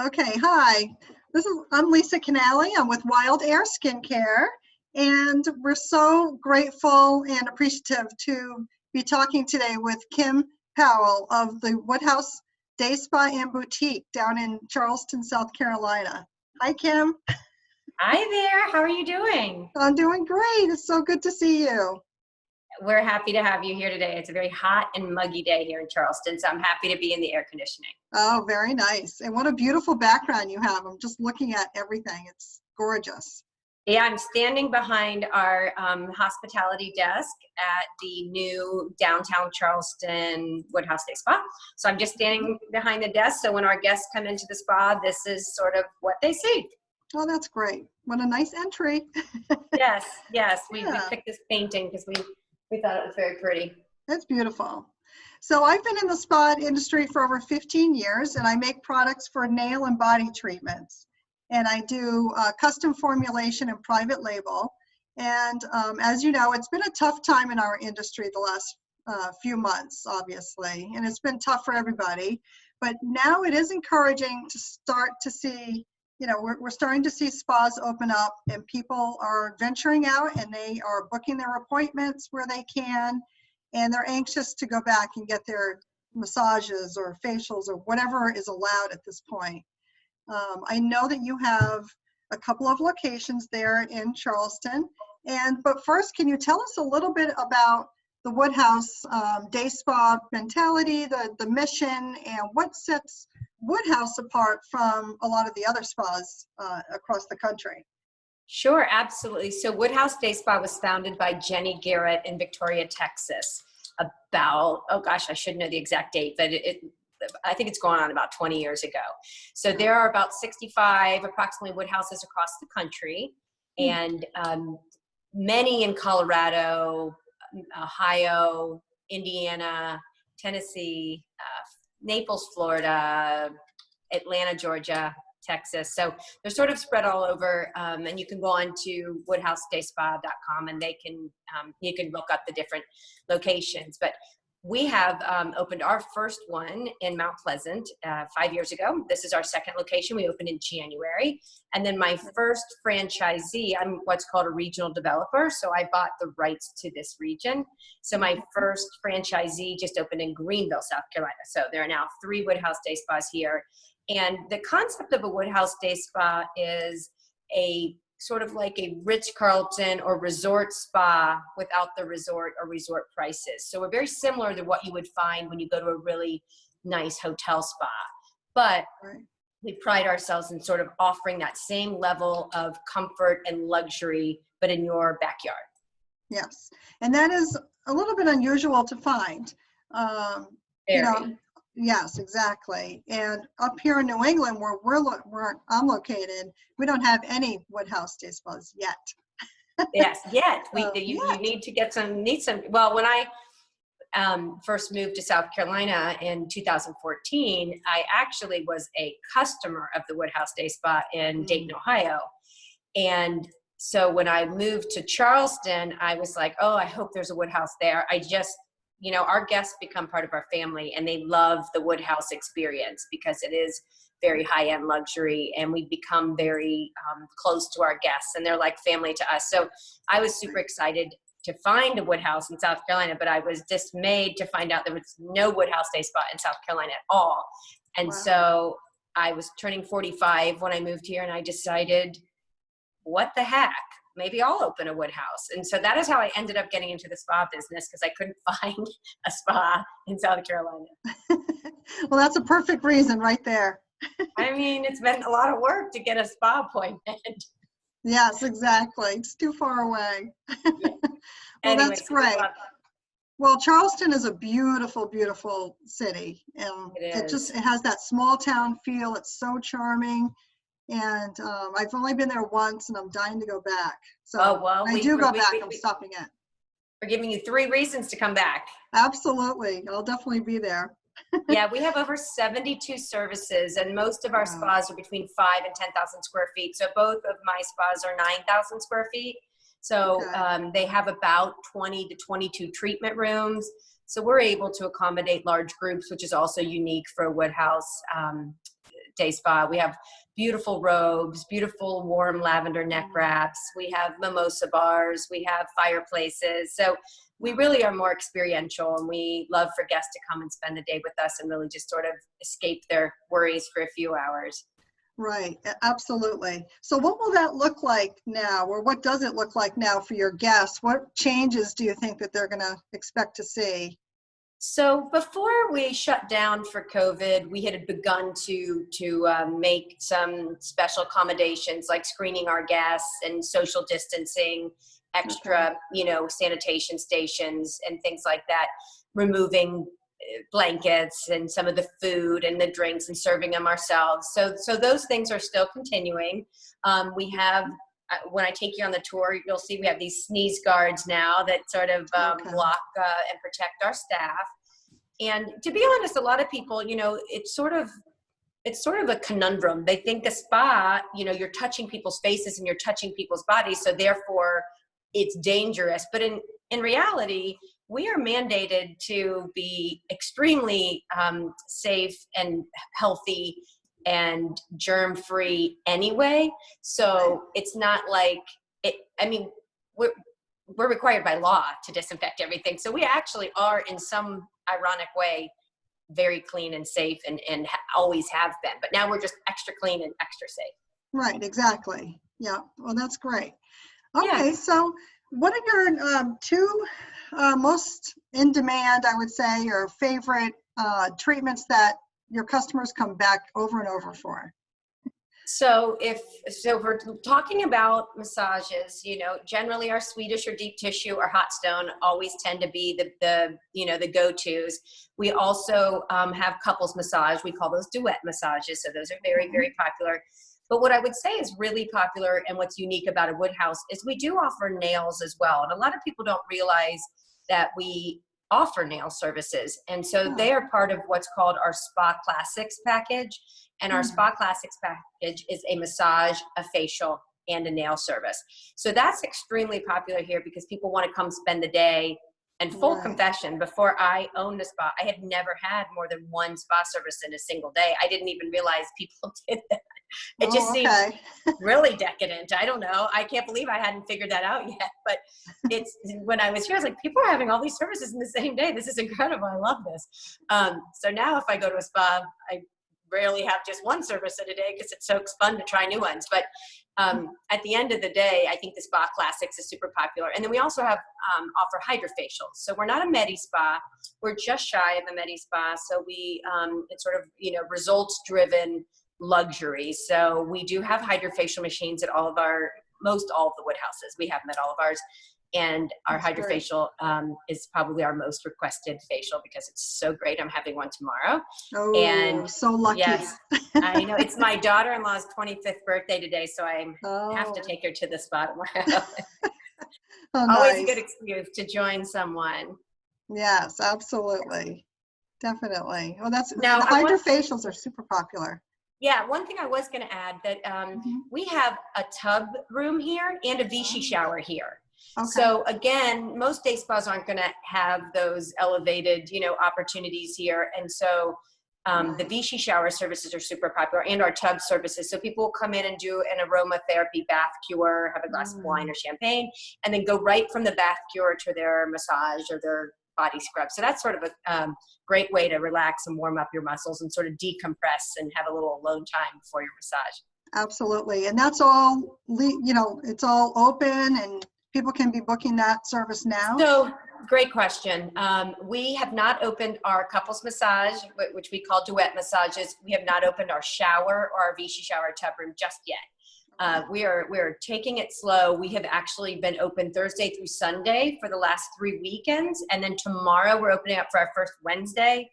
Okay, hi. I'm Lisa Canali. I'm with Wild Air Skincare, and we're so grateful and appreciative to be talking today with Kim Powell of the Woodhouse Day Spa and Boutique down in Charleston, South Carolina. Hi, Kim. Hi there, how are you doing? I'm doing great. It's so good to see you. We're happy to have you here today. It's a very hot and muggy day here in Charleston, so I'm happy to be in the air conditioning. Oh, very nice. And what a beautiful background you have. I'm just looking at everything. It's gorgeous. Yeah, I'm standing behind our hospitality desk at the new downtown Charleston Woodhouse Day Spa. So I'm just standing behind the desk, so when our guests come into the spa, this is sort of what they see. Oh, that's great. What a nice entry. Yes, yes, we Yeah. picked this painting because we thought it was very pretty. That's beautiful. So I've been in the spa industry for over 15 years, and I make products for nail and body treatments. And I do custom formulation and private label. And as you know, it's been a tough time in our industry the last few months, obviously, and it's been tough for everybody. But now it is encouraging to start to see, we're starting to see spas open up, and people are venturing out and they are booking their appointments where they can, and they're anxious to go back and get their massages or facials or whatever is allowed at this point. I know that you have a couple of locations there in Charleston, but first, can you tell us a little bit about the Woodhouse Day Spa mentality, the mission, and what sets Woodhouse apart from a lot of the other spas across the country? Sure, absolutely. So Woodhouse Day Spa was founded by Jenny Garrett in Victoria, Texas, about, oh gosh, I should know the exact date, but I think it's going on about 20 years ago. So there are about 65 approximately Woodhouses across the country, and many in Colorado, Ohio, Indiana, Tennessee, Naples, Florida, Atlanta, Georgia, Texas. So they're sort of spread all over, and you can go on to woodhousedayspa.com and they can you can look up the different locations. But we have opened our first one in Mount Pleasant 5 years ago. This is our second location. We opened in January. And then my first franchisee, I'm what's called a regional developer. So I bought the rights to this region. So my first franchisee just opened in Greenville, South Carolina. So there are now 3 Woodhouse Day Spas here. And the concept of a Woodhouse Day Spa is a sort of like a Ritz-Carlton or resort spa without the resort or resort prices. So we're very similar to what you would find when you go to a really nice hotel spa. But we pride ourselves in sort of offering that same level of comfort and luxury, but in your backyard. Yes, and that is a little bit unusual to find. Yes, exactly. And up here in New England, where I'm located, we don't have any Woodhouse Day Spas yet. Yes, yet. You need to get some. Well, when I first moved to South Carolina in 2014, I actually was a customer of the Woodhouse Day Spa in Dayton, Ohio. And so when I moved to Charleston, I was like, oh, I hope there's a Woodhouse there. Our guests become part of our family, and they love the Woodhouse experience because it is very high-end luxury, and we become very close to our guests, and they're like family to us. So I was super excited to find a Woodhouse in South Carolina, but I was dismayed to find out there was no Woodhouse Day Spa in South Carolina at all. And so I was turning 45 when I moved here, and I decided, what the heck? Maybe I'll open a Woodhouse. And so that is how I ended up getting into the spa business, because I couldn't find a spa in South Carolina. Well, that's a perfect reason right there. I mean, it's been a lot of work to get a spa appointment. Yes, exactly. It's too far away. Well, Anyway, that's great. Well, Charleston is a beautiful, beautiful city. It has that small town feel. It's so charming. And I've only been there once, and I'm dying to go back. So I do go back. I'm stopping in. We're giving you 3 reasons to come back. Absolutely. I'll definitely be there. Yeah, we have over 72 services, and most of our spas are between 5,000 and 10,000 square feet. So both of my spas are 9,000 square feet. So they have about 20 to 22 treatment rooms. So we're able to accommodate large groups, which is also unique for Woodhouse Day Spa. We have beautiful robes, beautiful warm lavender neck wraps. We have mimosa bars. We have fireplaces. So we really are more experiential, and we love for guests to come and spend the day with us and really just sort of escape their worries for a few hours. Right, absolutely. So what will that look like now, or what does it look like now for your guests? What changes do you think that they're going to expect to see? So before we shut down for COVID, we had begun to make some special accommodations, like screening our guests and social distancing, extra, sanitation stations and things like that, removing blankets and some of the food and the drinks and serving them ourselves. So those things are still continuing. We have, when I take you on the tour, you'll see we have these sneeze guards now that sort of block and protect our staff. And to be honest, a lot of people, it's sort of a conundrum. They think the spa, you're touching people's faces and you're touching people's bodies, so therefore it's dangerous. But in reality, we are mandated to be extremely safe and healthy and germ-free anyway. So it's not like it. I mean, we're required by law to disinfect everything. So we actually are, in some ironic way, very clean and safe, and always have been. But now we're just extra clean and extra safe. Right. Exactly. Yeah. Well, that's great. Okay. Yeah. So what are your two most in demand, I would say, or favorite treatments that your customers come back over and over for? So if we're talking about massages, generally our Swedish or deep tissue or hot stone always tend to be the go-tos. We also have couples massage. We call those duet massages. So those are very, very popular. But what I would say is really popular, and what's unique about a Woodhouse, is we do offer nails as well. And a lot of people don't realize that we offer nail services. And so they are part of what's called our Spa Classics package. And our Spa Classics package is a massage, a facial, and a nail service. So that's extremely popular here because people want to come spend the day. And full confession, before I owned a spa, I had never had more than one spa service in a single day. I didn't even realize people did that. It just seemed really decadent. I don't know. I can't believe I hadn't figured that out yet. But it's when I was here, I was like, people are having all these services in the same day. This is incredible. I love this. So now if I go to a spa, I rarely have just one service in a day because it's so fun to try new ones. But at the end of the day, I think the Spa Classics is super popular. And then we also have offer hydrofacials. So we're not a Medi Spa. We're just shy of a Medi Spa. So we it's sort of results driven luxury. So we do have hydrofacial machines at most all of the Woodhouses. We have them at all of ours. And our hydrofacial is probably our most requested facial because it's so great. I'm having one tomorrow. Oh, and so lucky. Yes, I know. It's my daughter-in-law's 25th birthday today, so I have to take her to the spa tomorrow. Always a good excuse to join someone. Yes, absolutely. Definitely. Well, the Now, hydrofacials are super popular. Yeah, one thing I was going to add that we have a tub room here and a Vichy shower here. Okay. So again, most day spas aren't going to have those elevated, opportunities here. And so the Vichy shower services are super popular, and our tub services. So people will come in and do an aromatherapy bath cure, have a glass of wine or champagne, and then go right from the bath cure to their massage or their body scrub. So that's sort of a great way to relax and warm up your muscles and sort of decompress and have a little alone time before your massage. Absolutely. And that's all, it's all open and people can be booking that service now? So, great question. We have not opened our couples massage, which we call duet massages. We have not opened our shower or our Vichy shower tub room just yet. We are taking it slow. We have actually been open Thursday through Sunday for the last 3 weekends. And then tomorrow we're opening up for our first Wednesday.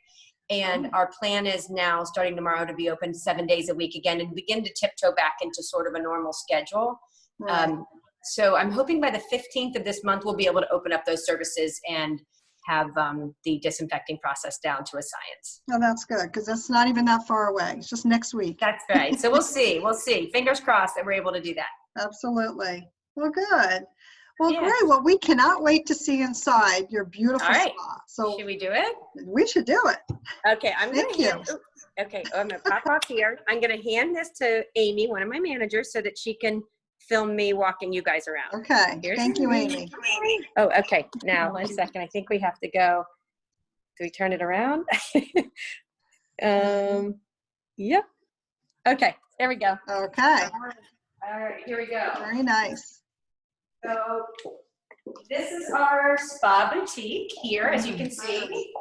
And our plan is now, starting tomorrow, to be open 7 days a week again and begin to tiptoe back into sort of a normal schedule. Right. So I'm hoping by the 15th of this month, we'll be able to open up those services and have the disinfecting process down to a science. Oh, that's good, because that's not even that far away. It's just next week. That's right. So we'll see. We'll see. Fingers crossed that we're able to do that. Absolutely. Well, good. Well, Yeah. great. Well, we cannot wait to see inside your beautiful All right. spa. So Should we do it? we should do it. Okay, I'm Thank gonna you. hand, okay, I'm gonna pop off here. I'm gonna hand this to Amy, one of my managers, so that she can film me walking you guys around. Okay. Here's Thank you, Amy. Oh, okay. Now, 1 second. I think we have to go. Do we turn it around? Yep. Okay, there we go. Okay. All right, here we go. Very nice. So this is our spa boutique here, as you can see.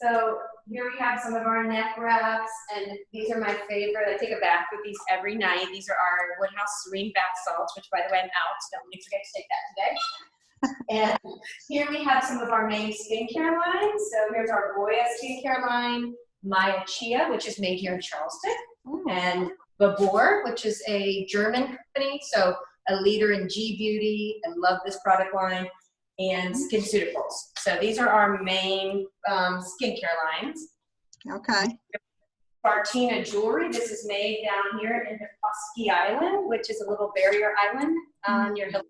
So here we have some of our neck wraps, and these are my favorite. I take a bath with these every night. These are our Woodhouse Serene Bath Salts, which, by the way, I'm out, so don't forget to take that today. And here we have some of our main skincare lines. So here's our Goya skincare line, Maya Chia, which is made here in Charleston, and Babor, which is a German company, so a leader in G-Beauty. I love this product line. And SkinCeuticals. So these are our main skincare lines. Okay. Bartina Jewelry. This is made down here in the Husky Island, which is a little barrier island near Hill.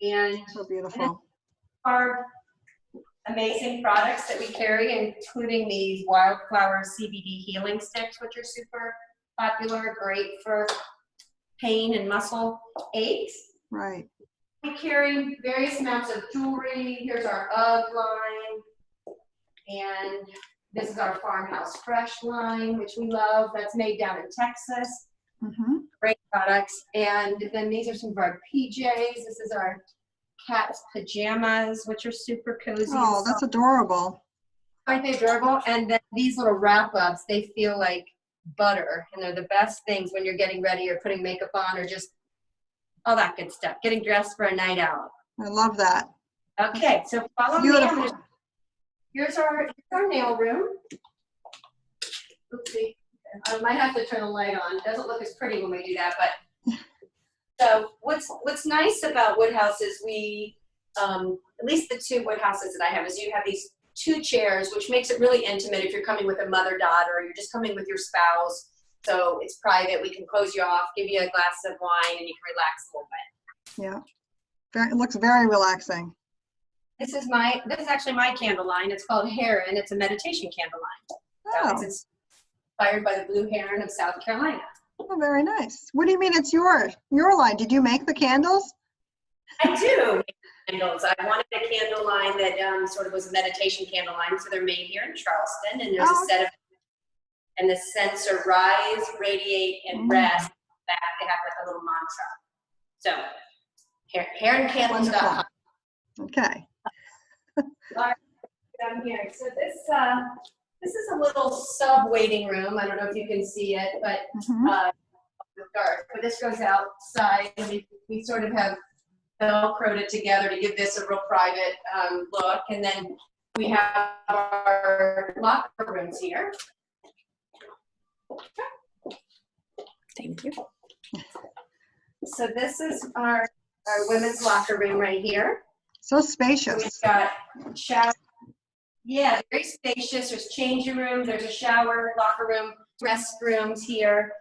And So beautiful. our amazing products that we carry, including these wildflower CBD healing sticks, which are super popular, great for pain and muscle aches. Right. We carry various amounts of jewelry. Here's our UGG line. And this is our Farmhouse Fresh line, which we love. That's made down in Texas. Great products. And then these are some of our PJs. This is our cat's pajamas, which are super cozy. Oh, that's adorable. Aren't they adorable? And then these little wrap-ups, they feel like butter. And they're the best things when you're getting ready or putting makeup on or just all that good stuff. Getting dressed for a night out. I love that. Okay, so follow Beautiful. me. Here's our nail room. Oopsie. I might have to turn the light on. It doesn't look as pretty when we do that, but so what's nice about Woodhouse is we, at least the two Woodhouses that I have, is you have these 2 chairs, which makes it really intimate if you're coming with a mother-daughter or you're just coming with your spouse. So it's private. We can close you off, give you a glass of wine, and you can relax a little bit. Yeah. It looks very relaxing. This is actually my candle line. It's called Heron. It's a meditation candle line. Oh. So it's inspired by the Blue Heron of South Carolina. Oh, very nice. What do you mean it's your line? Did you make the candles? I do make candles. I wanted a candle line that sort of was a meditation candle line. So they're made here in Charleston, and there's a set of, and the scents are rise, radiate, and rest. Back they have like a little mantra. So heroncandles.com. Okay. All right, down here. So this is a little sub waiting room. I don't know if you can see it, but dark. But this goes outside, and we sort of have velcroed it together to give this a real private look. And then we have our locker rooms here. Thank you. So this is our women's locker room right here. So So spacious. we've got shower. Yeah, very spacious. There's changing rooms. There's a shower, locker room, restrooms here.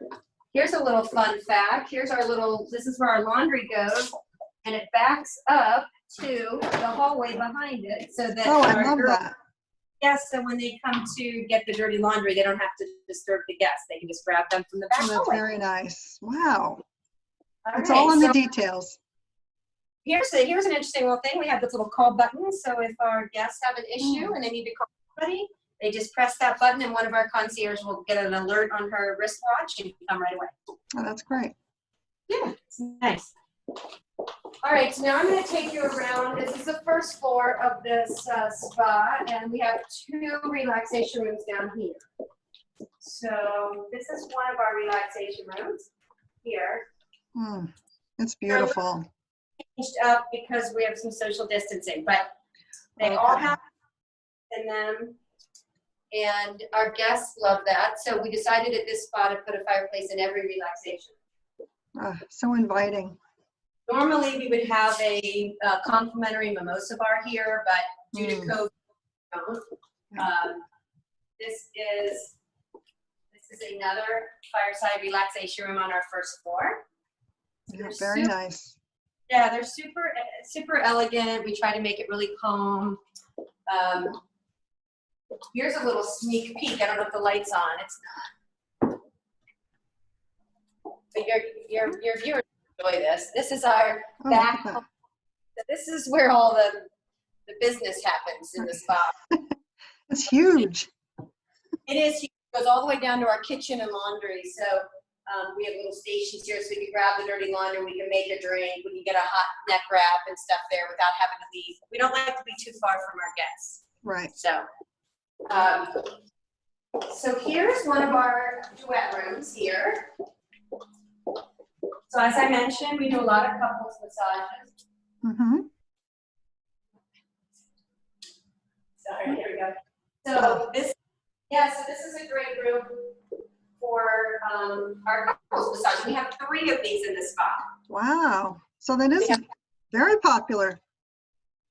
Here's a little fun fact. Here's our little, this is where our laundry goes, and it backs up to the hallway behind it so that Oh, I our love girls, that. yes, so when they come to get the dirty laundry, they don't have to disturb the guests. They can just grab them from the back Oh, that's hallway. very nice. Wow. It's right, all in the so details. here's an interesting little thing. We have this little call button. So if our guests have an issue and they need to call somebody, they just press that button and one of our concierge will get an alert on her wristwatch and come right away. Oh, that's great. Yeah, it's nice. All right, so now I'm going to take you around. This is the first floor of this spa, and we have 2 relaxation rooms down here. So this is one of our relaxation rooms here. It's beautiful. Changed up because we have some social distancing, but they all have in them, and our guests love that. So we decided at this spa to put a fireplace in every relaxation. So inviting. Normally we would have a complimentary mimosa bar here, but due to COVID, we don't. This is another fireside relaxation room on our first floor. Yeah, very nice. Yeah, they're super elegant. We try to make it really calm. Here's a little sneak peek. I don't know if the light's on. It's not. But your viewers enjoy this. This is our back home. This is where all the business happens in the spa. It's huge. It is huge. It goes all the way down to our kitchen and laundry. So we have little stations here, so we can grab the dirty laundry, we can make a drink, we can get a hot neck wrap and stuff there without having to leave. We don't like to be too far from our guests. Right. So here's one of our duet rooms here. So as I mentioned, we do a lot of couples massages. Mm-hmm. Sorry, here we go. So this is a great room for our couples massage. We have 3 of these in the spa. Wow. So that is very popular.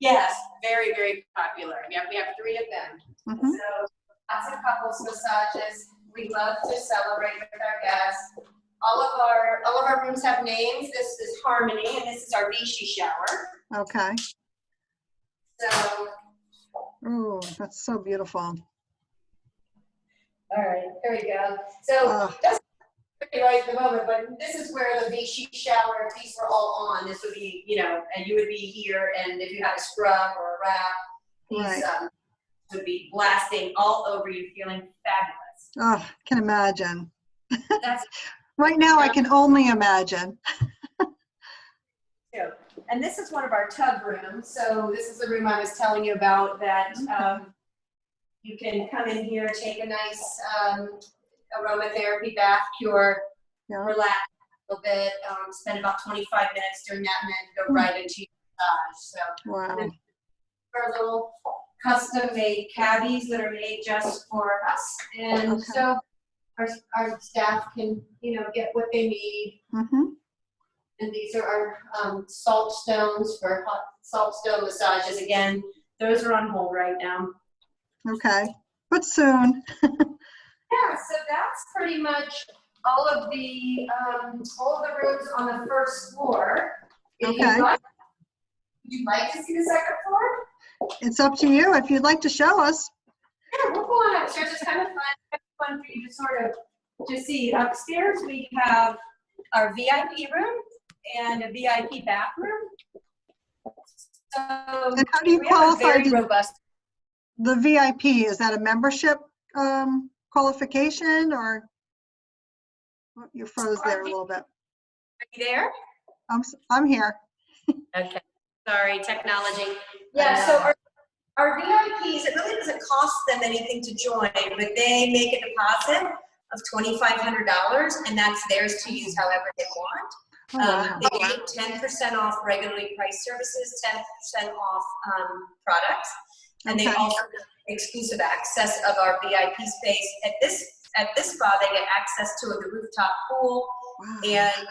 Yes, very, very popular. We have 3 of them. Mm-hmm. So lots of couples massages. We love to celebrate with our guests. All of our rooms have names. This is Harmony, and this is our Vichy shower. Okay. So. Oh, that's so beautiful. All right, there we go. So that's right at the moment, but this is where the Vichy shower, if these were all on, this would be, and you would be here, and if you had a scrub or a wrap, these would be blasting all over you, feeling fabulous. Oh, I can imagine. That's right now, I can only imagine. And this is one of our tub rooms. So this is the room I was telling you about that you can come in here, take a nice aromatherapy bath, cure, relax a little bit, spend about 25 minutes doing that, and then go right into your massage. So wow. Our little custom-made cabbies that are made just for us, and so our staff can get what they need. Mm-hmm. And these are our salt stones for hot salt stone massages. Again, those are on hold right now. Okay, but soon. Yeah, so that's pretty much all of the rooms on the first floor. Would you like to see the second floor? It's up to you if you'd like to show us. Yeah, we'll go on upstairs. It's kind of fun for you to sort of just see. Upstairs we have our VIP room and a VIP bathroom. So and how do you qualify? Robust. The VIP, is that a membership qualification, or you froze there a little bit? Are you there? I'm here. Okay. Sorry, technology. Yeah. So our VIPs, it really doesn't cost them anything to join, but they make a deposit of $2,500, and that's theirs to use however they want. Wow. They get 10% off regularly priced services, 10% off products, and they also get exclusive access of our VIP space. At this spa, they get access to the rooftop pool, and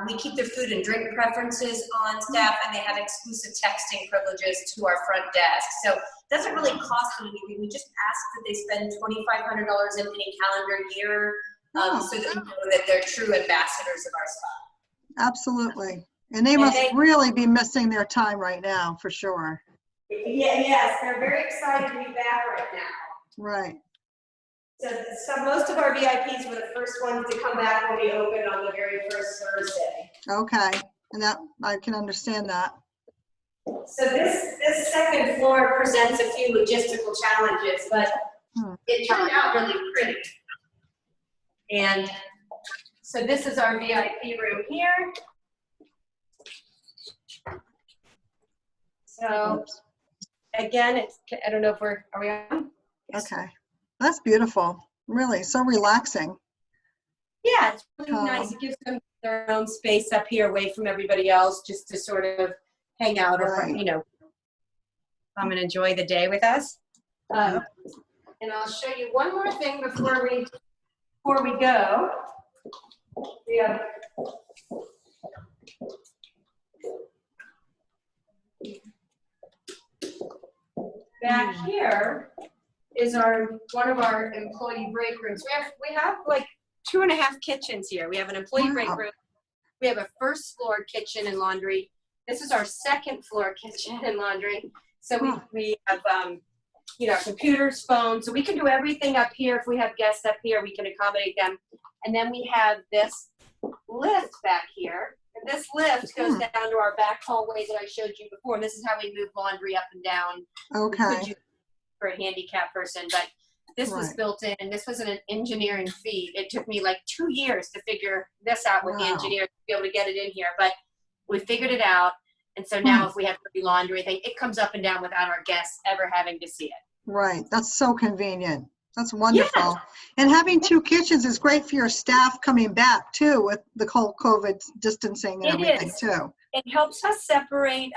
we keep their food and drink preferences on staff, and they have exclusive texting privileges to our front desk. So it doesn't really cost them anything. We just ask that they spend $2,500 in any calendar year so that we know that they're true ambassadors of our spa. Absolutely. And they must really be missing their time right now, for sure. Yes, they're very excited to be back right now. Right. So most of our VIPs were the first ones to come back when we opened on the very first Thursday. Okay, and that I can understand that. So this second floor presents a few logistical challenges, but it turned out really pretty. And so this is our VIP room here. So again, I don't know if are we on? Okay, that's beautiful. Really, so relaxing. Yeah, it's really nice. It gives them their own space up here away from everybody else, just to sort of hang out or, come and enjoy the day with us. And I'll show you one more thing before we go. Yeah. Back here is one of our employee break rooms. We have like 2.5 kitchens here. We have an employee break room. We have a first floor kitchen and laundry. This is our second floor kitchen and laundry. So we have, you know, computers, phones, so we can do everything up here. If we have guests up here, we can accommodate them. And then we have this lift back here. And this lift goes down to our back hallway that I showed you before. And this is how we move laundry up and down. Okay. For a handicapped person, but this was built in, and this was an engineering feat. It took me like 2 years to figure this out with the engineers to be able to get it in here, but we figured it out. And so now if we have dirty laundry, it comes up and down without our guests ever having to see it. Right. That's so convenient. That's wonderful. Yeah. And having 2 kitchens is great for your staff coming back too, with the whole COVID distancing and everything too. It helps us separate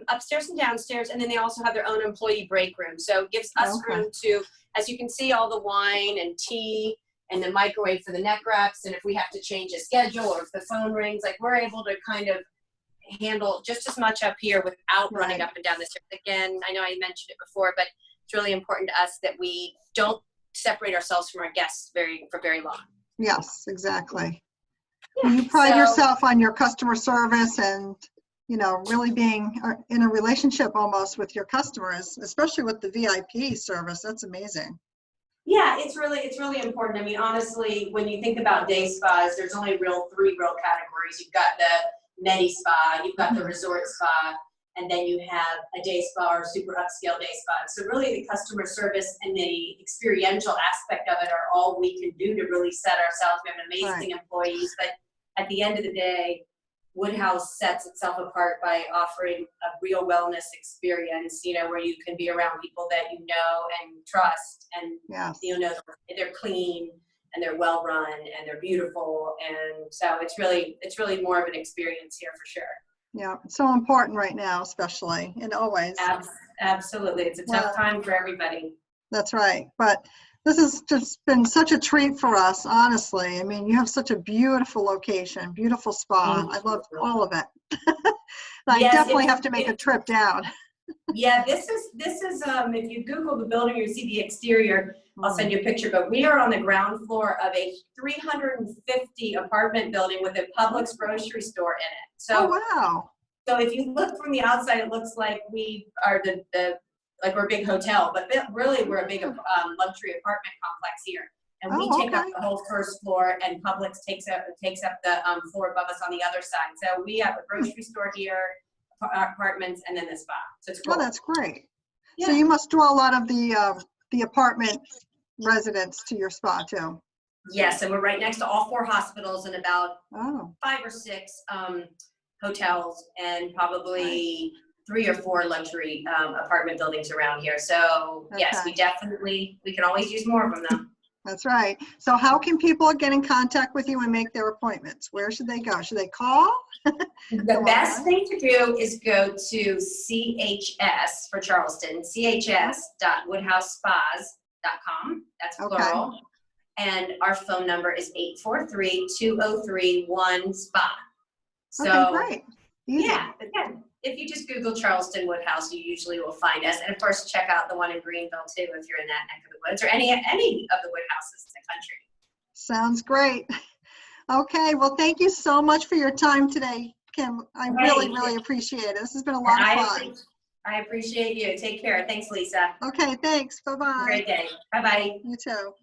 upstairs and downstairs, and then they also have their own employee break room. So it gives us room to, as you can see, all the wine and tea and the microwave for the neck wraps. And if we have to change a schedule or if the phone rings, like we're able to kind of handle just as much up here without running up and down the stairs. Again, I know I mentioned it before, but it's really important to us that we don't separate ourselves from our guests for very long. Yes, exactly. Yeah, you pride yourself on your customer service and, you know, really being in a relationship almost with your customers, especially with the VIP service. That's amazing. Yeah, it's really important. I mean, honestly, when you think about day spas, there's only 3 real categories. You've got the Medi Spa, you've got the resort spa, and then you have a day spa or super upscale day spa. So really the customer service and the experiential aspect of it are all we can do to really set ourselves. We have amazing employees, but at the end of the day, Woodhouse sets itself apart by offering a real wellness experience, you know, where you can be around people that you know and trust, and you know they're clean and they're well run and they're beautiful, and so it's really more of an experience here for sure. Yeah, it's so important right now, especially, and always. Absolutely, it's a tough time for everybody. That's right, but this has just been such a treat for us, honestly. I mean, you have such a beautiful location, beautiful spa. I love all of it. I definitely have to make a trip down. Yeah, this is if you Google the building, you see the exterior. I'll send you a picture, but we are on the ground floor of a 350 apartment building with a Publix grocery store in it. So, so if you look from the outside, it looks like we are like we're a big hotel, but really we're a big luxury apartment complex here. And we take up the whole first floor, and Publix takes up the floor above us on the other side. So we have a grocery store here, apartments, and then the spa. So it's cool. Oh, that's great. Yeah. So you must draw a lot of the apartment residents to your spa too. Yes, and we're right next to all 4 hospitals and about 5 or 6 hotels, and probably 3 or 4 luxury apartment buildings around here. So yes, we can always use more of them though. That's right. So how can people get in contact with you and make their appointments? Where should they go? Should they call? The best thing to do is go to CHS for Charleston, chs.woodhousespas.com. That's plural. And our phone number is 843-203-1-SPA. So great. Easy. Yeah, again, if you just Google Charleston Woodhouse, you usually will find us. And of course, check out the one in Greenville too, if you're in that neck of the woods, or any of the Woodhouses in the country. Sounds great. Okay, well, thank you so much for your time today, Kim. I really appreciate it. This has been a lot of fun. I appreciate you. Take care. Thanks, Lisa. Okay, thanks. Bye-bye. Have a great day. Bye-bye. You too.